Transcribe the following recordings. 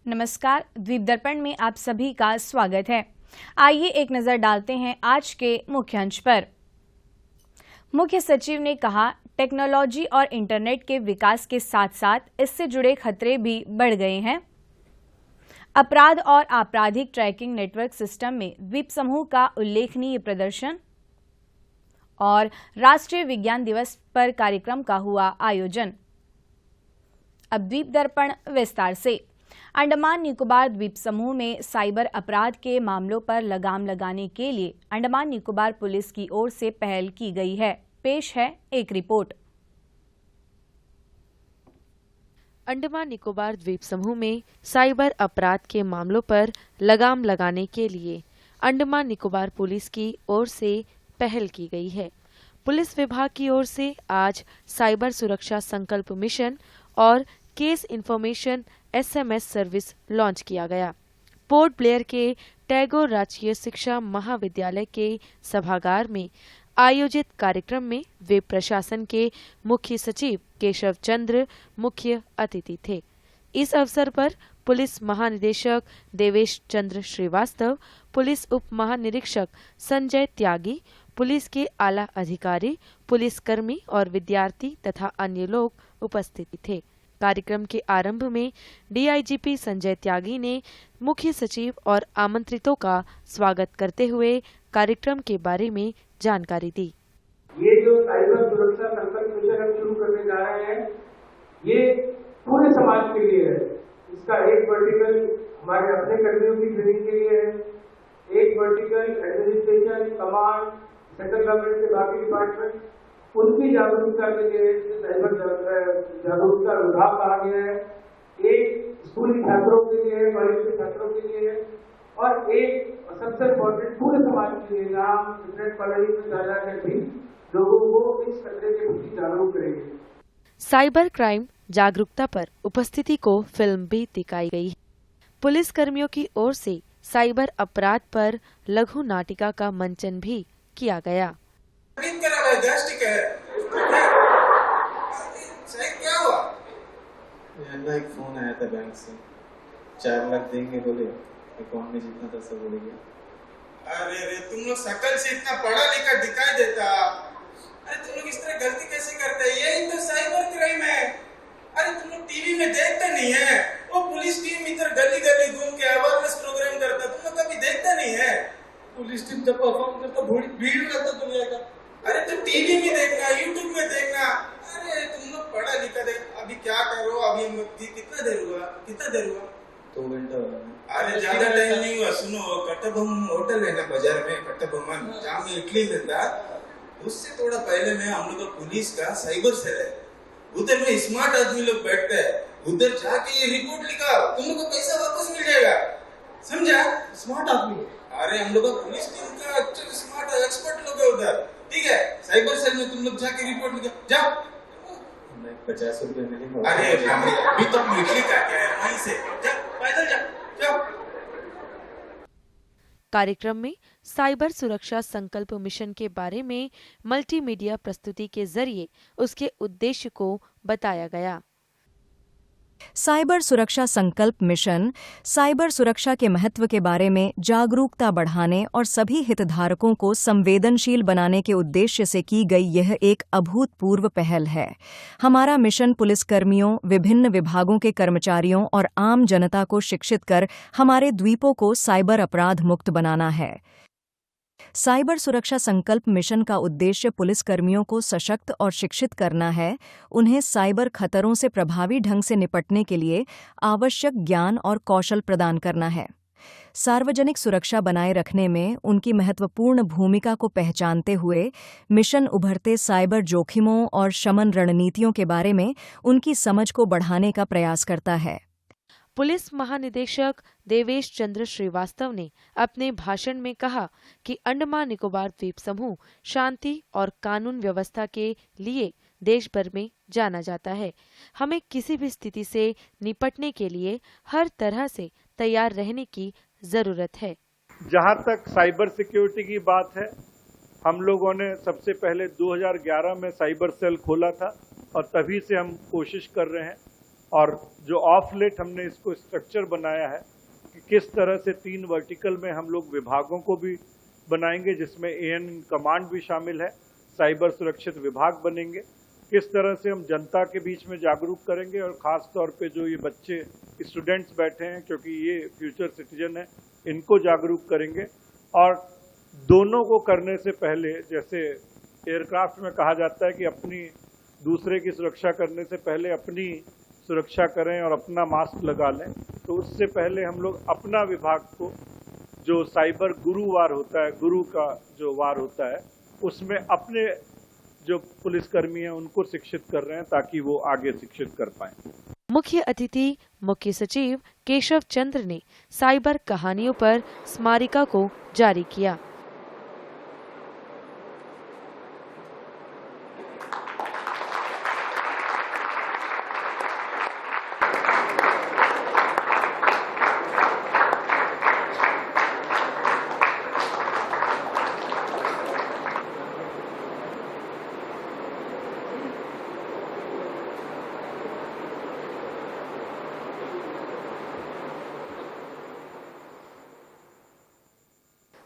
नमस्कार, द्वीप दर्पण में आप सभी का स्वागत है। आइए एक नजर डालते हैं आज के मुख्य अंश पर। मुख्य सचिव ने कहा, टेक्नोलॉजी और इंटरनेट के विकास के साथ साथ इससे जुड़े खतरे भी बढ़ गए हैं। अपराध और आपराधिक ट्रैकिंग नेटवर्क सिस्टम में द्वीप समूह का उल्लेखनीय प्रदर्शन और राष्ट्रीय विज्ञान दिवस पर कार्यक्रम का हुआ आयोजन। अब द्वीप दर्पण विस्तार से। अंडमान निकोबार द्वीप समूह में साइबर अपराध के मामलों पर लगाम लगाने के लिए अंडमान निकोबार पुलिस की ओर से पहल की गई है। पेश है एक रिपोर्ट। अंडमान निकोबार द्वीप समूह में साइबर अपराध के मामलों पर लगाम लगाने के लिए अंडमान निकोबार पुलिस की ओर से पहल की गई है। पुलिस विभाग की ओर से आज साइबर सुरक्षा संकल्प मिशन और case information SMS service launch किया गया। पोर्ट ब्लेयर के टैगोर राजकीय शिक्षा महाविद्यालय के सभागार में आयोजित कार्यक्रम में द्वीप प्रशासन के मुख्य सचिव केशव चंद्र मुख्य अतिथि थे। इस अवसर पर पुलिस महानिदेशक देवेश चंद्र श्रीवास्तव, पुलिस उप महानिरीक्षक संजय त्यागी, पुलिस के आला अधिकारी, पुलिसकर्मी और विद्यार्थी तथा अन्य लोग उपस्थित थे। कार्यक्रम के आरंभ में DIGP संजय त्यागी ने मुख्य सचिव और आमंत्रितों का स्वागत करते हुए कार्यक्रम के बारे में जानकारी दी। ये जो साइबर सुरक्षा संकल्प मिशन हम शुरू करने जा रहे हैं, ये पूरे समाज के लिए है। इसका एक वर्टिकल हमारे अपने कर्मियों की ट्रेनिंग के लिए है, एक vertical administration, command, central government के बाकी डिपार्टमेंट, उनकी जागरूकता के लिए साइबर जागरूकता विभाग कहा गया है, एक स्कूली छात्रों के लिए, कॉलेज के छात्रों के लिए है, और एक सबसे इम्पोर्टेंट पूरे समाज के लिए, जहाँ हम डिफरेंट कॉलेज में जा जाकर भी लोगों को इस खतरे के प्रति जागरूक करेंगे। साइबर क्राइम जागरूकता पर उपस्थिति को फिल्म भी दिखाई गई। पुलिस कर्मियों की ओर से साइबर अपराध पर लघु नाटिका का मंचन भी किया गया। क्या हुआ? एक फोन आया था बैंक से, 4 लाख देंगे बोले, अकाउंट में जितना था सब बोल गया। अरे तुम लोग शकल से इतना पढ़ा लिखा दिखाई देता, अरे तुम लोग इस तरह गलती कैसे करते हैं? यही तो साइबर क्राइम है। अरे तुम लोग टीवी में देखते नहीं है? वो पुलिस टीम इधर गली गली घूम के अवेयरनेस प्रोग्राम करता, तुम लोग कभी देखते नहीं है? पुलिस टीम जब परफॉर्म करता भीड़ रहता दुनिया का। अरे तो टीवी में देखना, यूट्यूब में देखना। अरे तुम लोग पढ़ा लिखा देख। अभी क्या करो, अभी कितना देर हुआ? 2 घंटा हुआ। अरे ज्यादा टाइम नहीं हुआ। सुनो, कट्टाबोम्मन होटल है ना बाजार में, कट्टाबोम्मन जहाँ में इडली मिलता, उससे थोड़ा पहले में हम लोग का पुलिस का साइबर सेल है, उधर में स्मार्ट आदमी लोग बैठते हैं। उधर जाके ये रिपोर्ट लिखा, तुम लोग को पैसा वापस मिल जाएगा। समझा? स्मार्ट आदमी। अरे हम लोग का पुलिस टीम का एक्चुअली स्मार्ट एक्सपर्ट लोग है उधर। ठीक है, साइबर सेल में तुम लोग जाके रिपोर्ट लिखा, जाओ। 50 रुपए मिलेंगे। अरे अभी तो इडली का क्या है, वहीं से जा, पैदल जा, जाओ। कार्यक्रम में साइबर सुरक्षा संकल्प मिशन के बारे में मल्टीमीडिया प्रस्तुति के जरिए उसके उद्देश्य को बताया गया। साइबर सुरक्षा संकल्प मिशन साइबर सुरक्षा के महत्व के बारे में जागरूकता बढ़ाने और सभी हितधारकों को संवेदनशील बनाने के उद्देश्य से की गई यह एक अभूतपूर्व पहल है। हमारा मिशन पुलिसकर्मियों, विभिन्न विभागों के कर्मचारियों और आम जनता को शिक्षित कर हमारे द्वीपों को साइबर अपराध मुक्त बनाना है। साइबर सुरक्षा संकल्प मिशन का उद्देश्य पुलिसकर्मियों को सशक्त और शिक्षित करना है, उन्हें साइबर खतरों से प्रभावी ढंग से निपटने के लिए आवश्यक ज्ञान और कौशल प्रदान करना है। सार्वजनिक सुरक्षा बनाए रखने में उनकी महत्वपूर्ण भूमिका को पहचानते हुए मिशन उभरते साइबर जोखिमों और शमन रणनीतियों के बारे में उनकी समझ को बढ़ाने का प्रयास करता है। पुलिस महानिदेशक देवेश चंद्र श्रीवास्तव ने अपने भाषण में कहा कि अंडमान निकोबार द्वीप समूह शांति और कानून व्यवस्था के लिए देश भर में जाना जाता है। हमें किसी भी स्थिति से निपटने के लिए हर तरह से तैयार रहने की जरूरत है। जहां तक साइबर सिक्योरिटी की बात है, हम लोगों ने सबसे पहले 2011 में साइबर सेल खोला था और तभी से हम कोशिश कर रहे हैं और जो ऑफ लेट हमने इसको स्ट्रक्चर बनाया है कि किस तरह से 3 वर्टिकल में हम लोग विभागों को भी बनाएंगे, जिसमें AN कमांड भी शामिल है, साइबर सुरक्षित विभाग बनेंगे, किस तरह से हम जनता के बीच में जागरूक करेंगे और ख़ास तौर पे जो ये बच्चे स्टूडेंट्स बैठे हैं, क्योंकि ये फ्यूचर सिटीजन है, इनको जागरूक करेंगे। और दोनों को करने से पहले, जैसे एयरक्राफ्ट में कहा जाता है कि अपनी दूसरे की सुरक्षा करने से पहले अपनी सुरक्षा करें और अपना मास्क लगा लें, तो उससे पहले हम लोग अपना विभाग को, जो साइबर गुरुवार होता है, गुरु का जो वार होता है, उसमें अपने जो पुलिसकर्मी हैं उनको शिक्षित कर रहे हैं ताकि वो आगे शिक्षित कर पाएं। मुख्य अतिथि मुख्य सचिव केशव चंद्र ने साइबर कहानियों पर स्मारिका को जारी किया।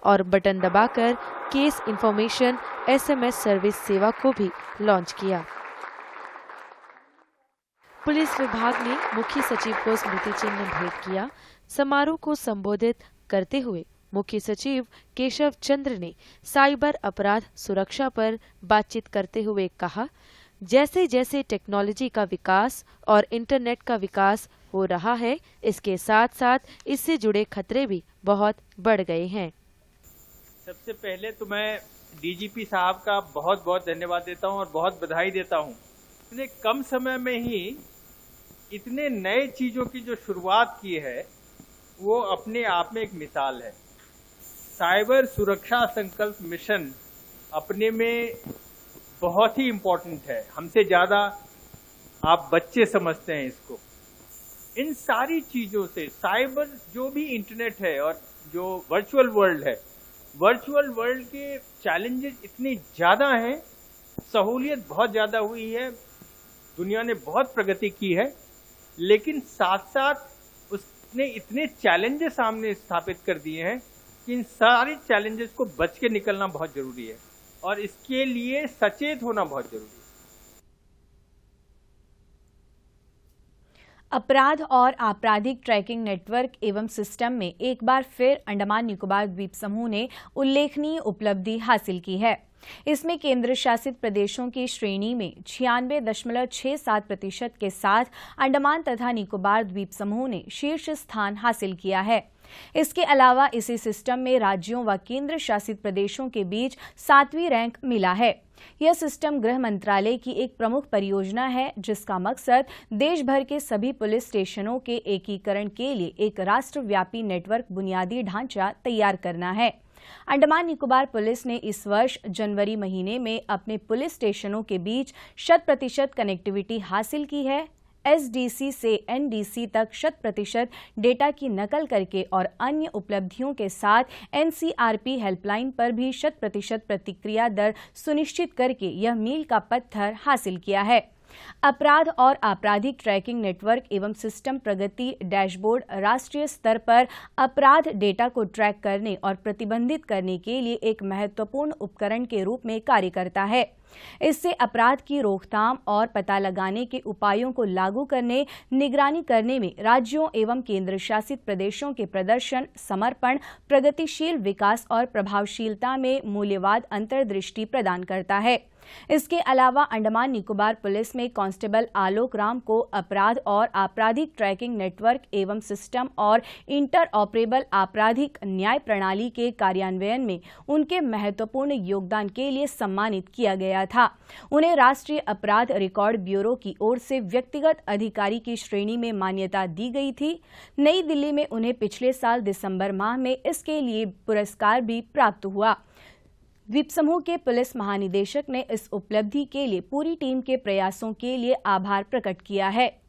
और बटन दबाकर केस इंफॉर्मेशन SMS सर्विस सेवा को भी लॉन्च किया। पुलिस विभाग ने मुख्य सचिव को स्मृति चिन्ह भेंट किया। समारोह को संबोधित करते हुए मुख्य सचिव केशव चंद्र ने साइबर अपराध सुरक्षा पर बातचीत करते हुए कहा, जैसे जैसे टेक्नोलॉजी का विकास और इंटरनेट का विकास हो रहा है, इसके साथ साथ इससे जुड़े खतरे भी बहुत बढ़ गए हैं। सबसे पहले तो मैं DGP साहब का बहुत बहुत धन्यवाद देता हूं और बहुत बधाई देता हूं। इतने कम समय में ही इतने नए चीज़ों की जो शुरुआत की है वो अपने आप में एक मिसाल है। साइबर सुरक्षा संकल्प मिशन अपने में बहुत ही इम्पोर्टेंट है। हमसे ज़्यादा आप बच्चे समझते हैं इसको। इन सारी चीज़ों से साइबर जो भी इंटरनेट है और जो वर्चुअल वर्ल्ड है, वर्चुअल वर्ल्ड के चैलेंजेस इतने ज़्यादा हैं, सहूलियत बहुत ज़्यादा हुई है, दुनिया ने बहुत प्रगति की है, लेकिन साथ साथ उसने इतने चैलेंजेस सामने स्थापित कर दिए हैं कि इन सारे चैलेंजेस को बच के निकलना बहुत ज़रूरी है और इसके लिए सचेत होना बहुत ज़रूरी है। अपराध और आपराधिक ट्रैकिंग नेटवर्क एवं सिस्टम में एक बार फिर अंडमान निकोबार द्वीप समूह ने उल्लेखनीय उपलब्धि हासिल की है। इसमें केंद्र शासित प्रदेशों की श्रेणी में 96.67% के साथ अंडमान तथा निकोबार द्वीप समूह ने शीर्ष स्थान हासिल किया है। इसके अलावा इसी सिस्टम में राज्यों व केंद्र शासित प्रदेशों के बीच 7वीं रैंक मिला है। यह सिस्टम गृह मंत्रालय की एक प्रमुख परियोजना है, जिसका मकसद देश भर के सभी पुलिस स्टेशनों के एकीकरण के लिए एक राष्ट्रव्यापी नेटवर्क बुनियादी ढांचा तैयार करना है। अंडमान निकोबार पुलिस ने इस वर्ष जनवरी महीने में अपने पुलिस स्टेशनों के बीच 100% कनेक्टिविटी हासिल की है। SDC से NDC तक 100% डेटा की नकल करके और अन्य उपलब्धियों के साथ NCRP हेल्पलाइन पर भी 100% प्रतिक्रिया दर सुनिश्चित करके यह मील का पत्थर हासिल किया है। अपराध और आपराधिक ट्रैकिंग नेटवर्क एवं सिस्टम प्रगति डैशबोर्ड राष्ट्रीय स्तर पर अपराध डेटा को ट्रैक करने और प्रतिबंधित करने के लिए एक महत्वपूर्ण उपकरण के रूप में कार्य करता है। इससे अपराध की रोकथाम और पता लगाने के उपायों को लागू करने, निगरानी करने में राज्यों एवं केंद्र शासित प्रदेशों के प्रदर्शन, समर्पण, प्रगतिशील विकास और प्रभावशीलता में मूल्यवाद अंतर्दृष्टि प्रदान करता है। इसके अलावा अंडमान निकोबार पुलिस में कांस्टेबल आलोक राम को अपराध और आपराधिक ट्रैकिंग नेटवर्क एवं सिस्टम और इंटर ऑपरेबल आपराधिक न्याय प्रणाली के कार्यान्वयन में उनके महत्वपूर्ण योगदान के लिए सम्मानित किया गया था। उन्हें राष्ट्रीय अपराध रिकॉर्ड ब्यूरो की ओर से व्यक्तिगत अधिकारी की श्रेणी में मान्यता दी गई थी। नई दिल्ली में उन्हें पिछले साल दिसंबर माह में इसके लिए पुरस्कार भी प्राप्त हुआ। द्वीप समूह के पुलिस महानिदेशक ने इस उपलब्धि के लिए पूरी टीम के प्रयासों के लिए आभार प्रकट किया है।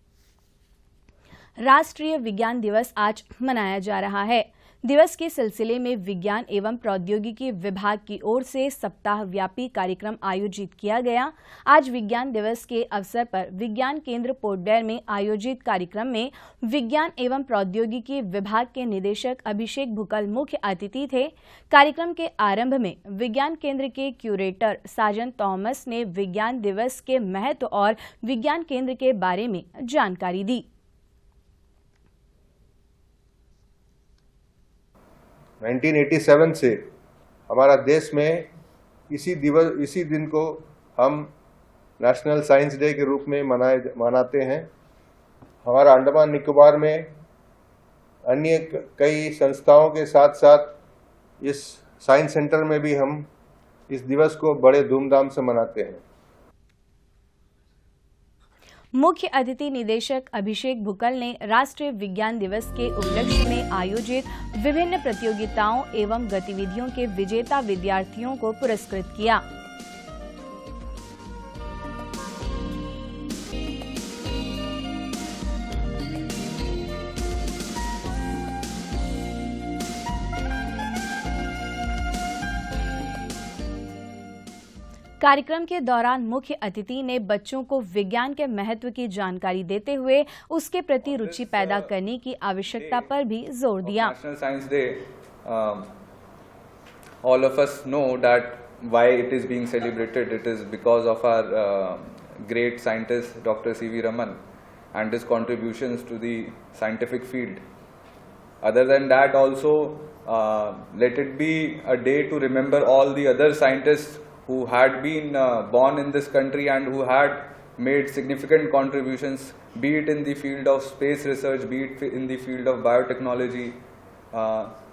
राष्ट्रीय विज्ञान दिवस आज मनाया जा रहा है। दिवस के सिलसिले में विज्ञान एवं प्रौद्योगिकी विभाग की ओर से सप्ताह व्यापी कार्यक्रम आयोजित किया गया। आज विज्ञान दिवस के अवसर पर विज्ञान केंद्र पोर्टब्लेयर में आयोजित कार्यक्रम में विज्ञान एवं प्रौद्योगिकी विभाग के निदेशक अभिषेक भुकल मुख्य अतिथि थे। कार्यक्रम के आरंभ में विज्ञान केंद्र के क्यूरेटर साजन थॉमस ने विज्ञान दिवस के महत्व और विज्ञान केंद्र के बारे में जानकारी दी। 1987 से हमारा देश में इसी दिन को हम नेशनल साइंस डे के रूप में मनाते हैं। हमारा अंडमान निकोबार में अन्य कई संस्थाओं के साथ साथ इस साइंस सेंटर में भी हम इस दिवस को बड़े धूमधाम से मनाते हैं। मुख्य अतिथि निदेशक अभिषेक भुकल ने राष्ट्रीय विज्ञान दिवस के उपलक्ष्य में आयोजित विभिन्न प्रतियोगिताओं एवं गतिविधियों के विजेता विद्यार्थियों को पुरस्कृत किया। कार्यक्रम के दौरान मुख्य अतिथि ने बच्चों को विज्ञान के महत्व की जानकारी देते हुए उसके प्रति रुचि पैदा करने की आवश्यकता पर भी जोर दिया। National science day, all of us know that why it is being celebrated. It is because of our great scientist Dr. C.V. Raman and his contributions to the scientific field. Other than that, also let it be a day to remember all the other scientists who had been born in this country and who had made significant contributions, be it in the field of space research, be it in the field of biotechnology,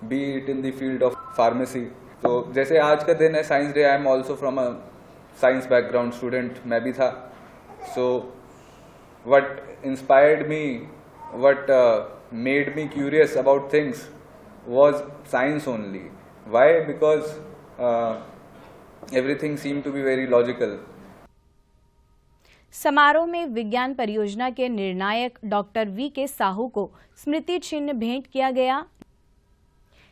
be it in the field of pharmacy. तो जैसे आज का दिन है science day, I am also from a science background student, मैं भी था। So what inspired me, what made me curious about things was science only. Why? Because everything seemed to be very logical. समारोह में विज्ञान परियोजना के निर्णायक doctor VK. Sahu को स्मृति चिन्ह भेंट किया गया।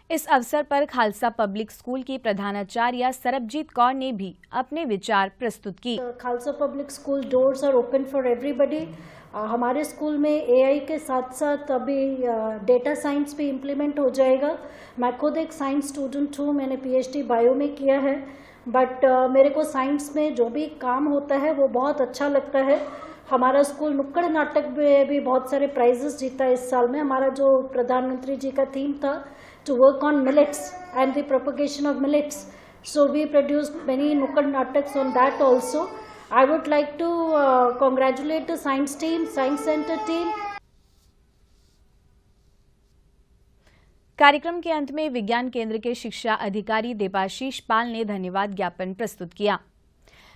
इस अवसर पर खालसा पब्लिक स्कूल की प्रधानाचार्य सरबजीत कौर ने भी अपने विचार प्रस्तुत की। Khalsa public school doors are open for everybody. हमारे स्कूल में एआई के साथ साथ अभी डेटा साइंस भी इम्प्लीमेंट हो जाएगा। मैं खुद एक साइंस स्टूडेंट हूँ, मैंने पीएचडी बायो में किया है, बट मेरे को साइंस में जो भी काम होता है वो बहुत अच्छा लगता है। हमारा स्कूल नुक्कड़ नाटक में भी बहुत सारे प्राइजेस जीता है इस साल में। हमारा जो प्रधानमंत्री जी का थीम था to work on millets and the propagation of millets, so we produced many नुक्कड़ नाटक्स on that also. I would like to congratulate the science team, science center team. कार्यक्रम के अंत में विज्ञान केंद्र के शिक्षा अधिकारी देवाशीष पाल ने धन्यवाद ज्ञापन प्रस्तुत किया।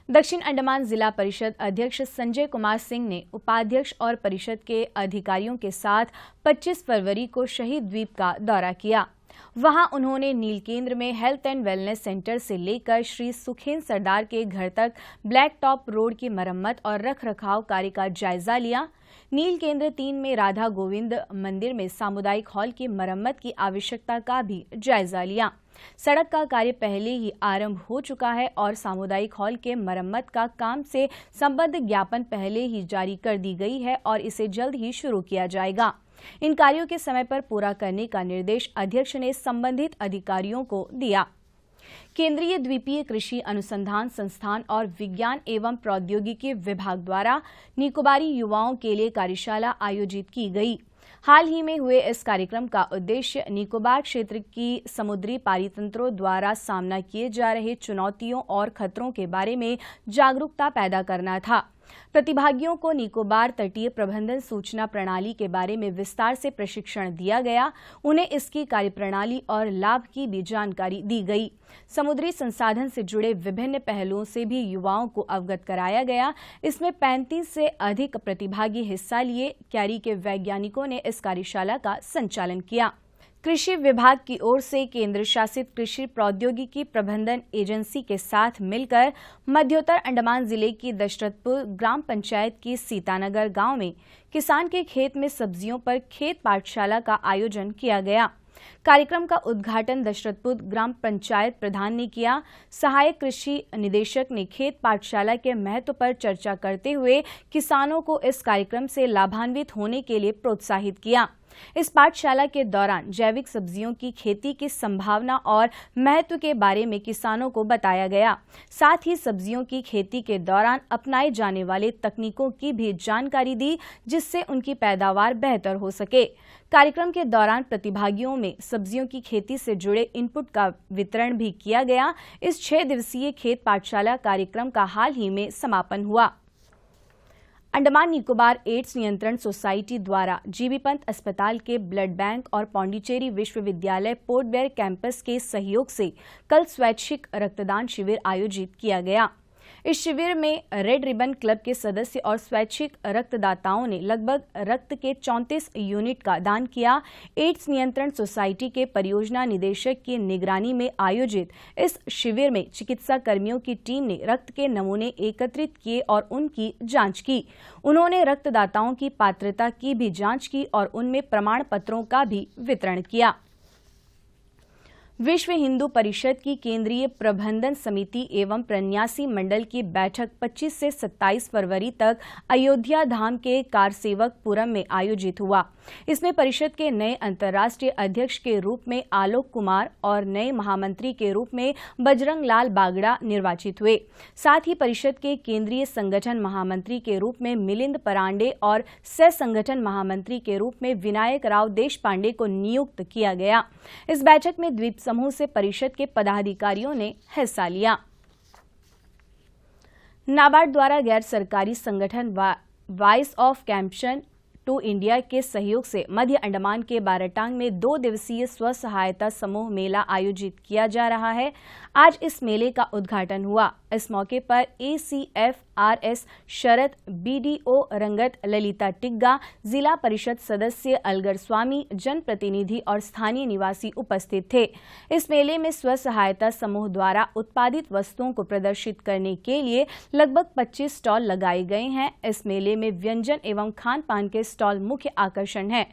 दक्षिण अंडमान जिला परिषद अध्यक्ष संजय कुमार सिंह ने उपाध्यक्ष और परिषद के अधिकारियों के साथ 25 फरवरी को शहीद द्वीप का दौरा किया। वहां उन्होंने नील केंद्र में हेल्थ एंड वेलनेस सेंटर से लेकर श्री सुखेन सरदार के घर तक ब्लैक टॉप रोड की मरम्मत और रखरखाव कार्य का जायजा लिया। नील केंद्र 3 में राधा गोविंद मंदिर में सामुदायिक हॉल की मरम्मत की आवश्यकता का भी जायजा लिया। सड़क का कार्य पहले ही आरंभ हो चुका है और सामुदायिक हॉल के मरम्मत का काम से संबद्ध ज्ञापन पहले ही जारी कर दी गई है और इसे जल्द ही शुरू किया जाएगा। इन कार्यों के समय पर पूरा करने का निर्देश अध्यक्ष ने संबंधित अधिकारियों को दिया। केंद्रीय द्वीपीय कृषि अनुसंधान संस्थान और विज्ञान एवं प्रौद्योगिकी विभाग द्वारा निकोबारी युवाओं के लिए कार्यशाला आयोजित की गई। हाल ही में हुए इस कार्यक्रम का उद्देश्य निकोबार क्षेत्र की समुद्री पारितंत्रों द्वारा सामना किए जा रहे चुनौतियों और खतरों के बारे में जागरूकता पैदा करना था। प्रतिभागियों को निकोबार तटीय प्रबंधन सूचना प्रणाली के बारे में विस्तार से प्रशिक्षण दिया गया। उन्हें इसकी कार्यप्रणाली और लाभ की भी जानकारी दी गई। समुद्री संसाधन से जुड़े विभिन्न पहलुओं से भी युवाओं को अवगत कराया गया। इसमें 35 से अधिक प्रतिभागी हिस्सा लिए। क्यारी के वैज्ञानिकों ने इस कार्यशाला का संचालन किया। कृषि विभाग की ओर से केंद्र शासित कृषि प्रौद्योगिकी प्रबंधन एजेंसी के साथ मिलकर मध्योत्तर अंडमान जिले की दशरथपुर ग्राम पंचायत की सीतानगर गांव में किसान के खेत में सब्जियों पर खेत पाठशाला का आयोजन किया गया। कार्यक्रम का उद्घाटन दशरथपुर ग्राम पंचायत प्रधान ने किया। सहायक कृषि निदेशक ने खेत पाठशाला के महत्व पर चर्चा करते हुए किसानों को इस कार्यक्रम से लाभान्वित होने के लिए प्रोत्साहित किया। इस पाठशाला के दौरान जैविक सब्जियों की खेती की संभावना और महत्व के बारे में किसानों को बताया गया। साथ ही सब्जियों की खेती के दौरान अपनाए जाने वाले तकनीकों की भी जानकारी दी, जिससे उनकी पैदावार बेहतर हो सके। कार्यक्रम के दौरान प्रतिभागियों में सब्जियों की खेती से जुड़े इनपुट का वितरण भी किया गया। इस 6 दिवसीय खेत पाठशाला कार्यक्रम का हाल ही में समापन हुआ। अंडमान निकोबार एड्स नियंत्रण सोसाइटी द्वारा जीबी पंत अस्पताल के ब्लड बैंक और पौंडीचेरी विश्वविद्यालय पोर्ट ब्लेयर कैंपस के सहयोग से कल स्वैच्छिक रक्तदान शिविर आयोजित किया गया। इस शिविर में रेड रिबन क्लब के सदस्य और स्वैच्छिक रक्तदाताओं ने लगभग रक्त के 34 यूनिट का दान किया। एड्स नियंत्रण सोसाइटी के परियोजना निदेशक की निगरानी में आयोजित इस शिविर में चिकित्सा कर्मियों की टीम ने रक्त के नमूने एकत्रित किए और उनकी जांच की। उन्होंने रक्तदाताओं की पात्रता की भी जांच की और उनमें प्रमाण पत्रों का भी वितरण किया। विश्व हिंदू परिषद की केंद्रीय प्रबंधन समिति एवं प्रन्यासी मंडल की बैठक 25 से 27 फरवरी तक अयोध्या धाम के कारसेवकपुरम में आयोजित हुआ। इसमें परिषद के नए अंतर्राष्ट्रीय अध्यक्ष के रूप में आलोक कुमार और नए महामंत्री के रूप में बजरंग लाल बागड़ा निर्वाचित हुए। साथ ही परिषद के केंद्रीय संगठन महामंत्री के रूप में मिलिंद परांडे और सह संगठन महामंत्री के रूप में विनायक राव देशपांडे को नियुक्त किया गया। इस बैठक में द्वीप समूह से परिषद के पदाधिकारियों ने हिस्सा लिया। नाबार्ड द्वारा गैर सरकारी संगठन वॉइस ऑफ कैंपशन टू इंडिया के सहयोग से मध्य अंडमान के बाराटांग में 2 दिवसीय स्व सहायता समूह मेला आयोजित किया जा रहा है। आज इस मेले का उद्घाटन हुआ। इस मौके पर ACFRS शरद, BDO रंगत, ललिता टिग्गा, जिला परिषद सदस्य अलगर स्वामी, जनप्रतिनिधि और स्थानीय निवासी उपस्थित थे। इस मेले में स्व सहायता समूह द्वारा उत्पादित वस्तुओं को प्रदर्शित करने के लिए लगभग 25 स्टॉल लगाए गए हैं। इस मेले में व्यंजन एवं खान पान के स्टॉल मुख्य आकर्षण है।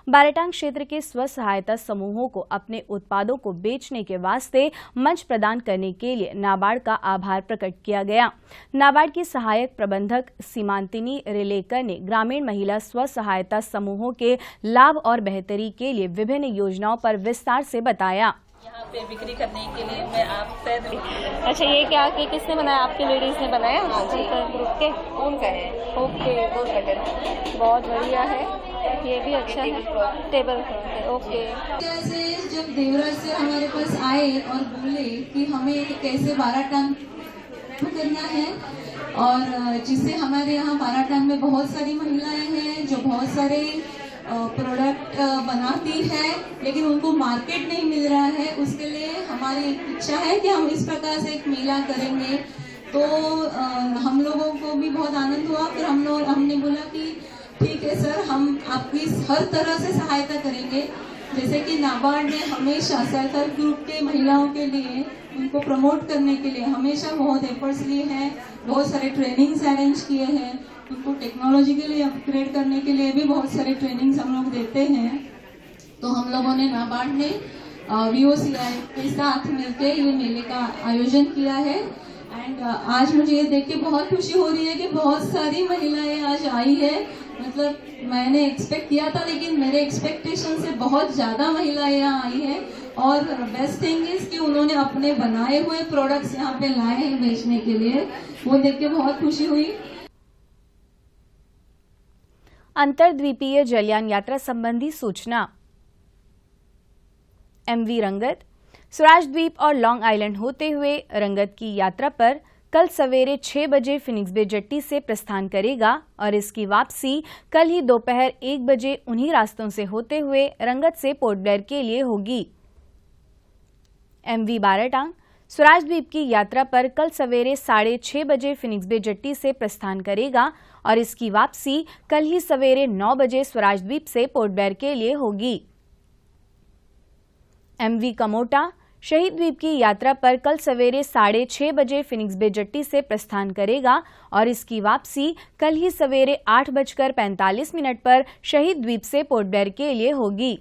बाराटांग क्षेत्र के स्व सहायता समूहों को अपने उत्पादों को बेचने के वास्ते मंच प्रदान करने के लिए नाबार्ड का आभार प्रकट किया गया। नाबार्ड की सहायक प्रबंधक सीमांतिनी रेलेकर ने ग्रामीण महिला स्व सहायता समूहों के लाभ और बेहतरी के लिए विभिन्न योजनाओं पर विस्तार से बताया। यहाँ पे बिक्री करने के लिए मैं आप अच्छा, ये क्या कि किसने बनाया? आपके लेडीज ने बनाया? हाँ जी, ग्रुप के कौन का है? ओके, बहुत बढ़िया है, ये भी अच्छा है। Table cloth, okay. जैसे जब देवराज से हमारे पास आए और बोले कि हमें कैसे बाराटांग करना है, और जिससे हमारे यहाँ बाराटांग में बहुत सारी महिलाएं हैं जो बहुत सारे प्रोडक्ट बनाती है, लेकिन उनको मार्केट नहीं मिल रहा है। उसके लिए हमारी इच्छा है कि हम इस प्रकार से एक मेला करेंगे। तो हम लोगों को भी बहुत आनंद हुआ। फिर हमने बोला कि ठीक है सर, हम आपकी हर तरह से सहायता करेंगे। जैसे कि नाबार्ड ने हमेशा सेल्फ हेल्प ग्रुप के महिलाओं के लिए, उनको प्रमोट करने के लिए हमेशा बहुत एफर्ट्स लिए हैं, बहुत सारे ट्रेनिंग्स अरेंज किए हैं। उनको टेक्नोलॉजिकली अपग्रेड करने के लिए भी बहुत सारे ट्रेनिंग्स हम लोग देते हैं। तो हम लोगों ने नाबार्ड ने VOCI के साथ मिलकर ये मेले का आयोजन किया है। एंड आज मुझे ये देख के बहुत खुशी हो रही है कि बहुत सारी महिलाएं आज आई है। मतलब मैंने एक्सपेक्ट किया था, लेकिन मेरे एक्सपेक्टेशन से बहुत ज़्यादा महिलाएं यहाँ आई है। और बेस्ट थिंग इज कि उन्होंने अपने बनाए हुए प्रोडक्ट्स यहाँ पे लाए हैं बेचने के लिए। वो देख के बहुत खुशी हुई। अंतर्द्वीपीय जलयान यात्रा संबंधी सूचना। MV रंगत स्वराज द्वीप और लॉन्ग आइलैंड होते हुए रंगत की यात्रा पर कल सवेरे 6 बजे फिनिक्स बे जेट्टी से प्रस्थान करेगा और इसकी वापसी कल ही दोपहर 1 बजे उन्हीं रास्तों से होते हुए रंगत से पोर्ट ब्लेयर के लिए होगी। MV बाराटांग स्वराज द्वीप की यात्रा पर कल सवेरे 6:30 बजे फिनिक्स बे जेट्टी से प्रस्थान करेगा और इसकी वापसी कल ही सवेरे 9 बजे स्वराज द्वीप से पोर्ट ब्लेयर के लिए होगी। MV कमोटा शहीद द्वीप की यात्रा पर कल सवेरे 6:30 बजे फिनिक्स बे जेट्टी से प्रस्थान करेगा और इसकी वापसी कल ही सवेरे 8:45 पर शहीद द्वीप से पोर्ट ब्लेयर के लिए होगी।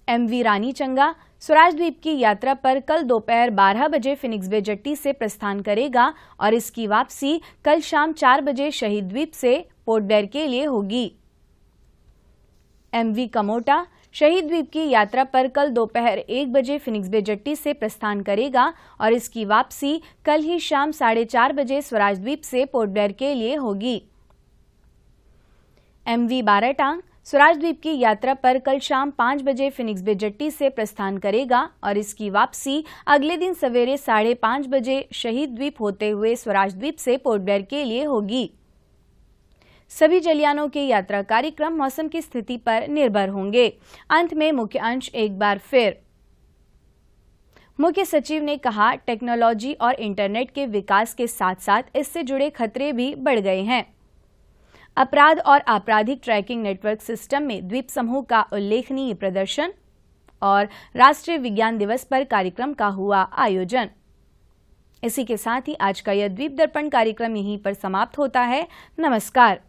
MV रानीचंगा स्वराज द्वीप की यात्रा पर कल दोपहर 12 बजे फिनिक्स बे जेट्टी से प्रस्थान करेगा और इसकी वापसी कल शाम 4 बजे शहीद द्वीप से पोर्ट ब्लेयर के लिए होगी। MV कमोटा शहीद द्वीप की यात्रा पर कल दोपहर 1 बजे फिनिक्स बे जेट्टी से प्रस्थान करेगा और इसकी वापसी कल ही शाम 4:30 बजे स्वराज द्वीप से पोर्ट ब्लेयर के लिए होगी। MV बाराटांग स्वराज द्वीप की यात्रा पर कल शाम 5 बजे फिनिक्स बे जेट्टी से प्रस्थान करेगा और इसकी वापसी अगले दिन सवेरे 5:30 बजे शहीद द्वीप होते हुए स्वराज द्वीप से पोर्ट ब्लेयर के लिए होगी। सभी जलयानों के यात्रा कार्यक्रम मौसम की स्थिति पर निर्भर होंगे। अंत में मुख्य अंश एक बार फिर। मुख्य सचिव ने कहा, टेक्नोलॉजी और इंटरनेट के विकास के साथ साथ इससे जुड़े खतरे भी बढ़ गए हैं। अपराध और आपराधिक ट्रैकिंग नेटवर्क सिस्टम में द्वीप समूह का उल्लेखनीय प्रदर्शन और राष्ट्रीय विज्ञान दिवस पर कार्यक्रम का हुआ आयोजन। इसी के साथ ही आज का यह द्वीप दर्पण कार्यक्रम यहीं पर समाप्त होता है। नमस्कार।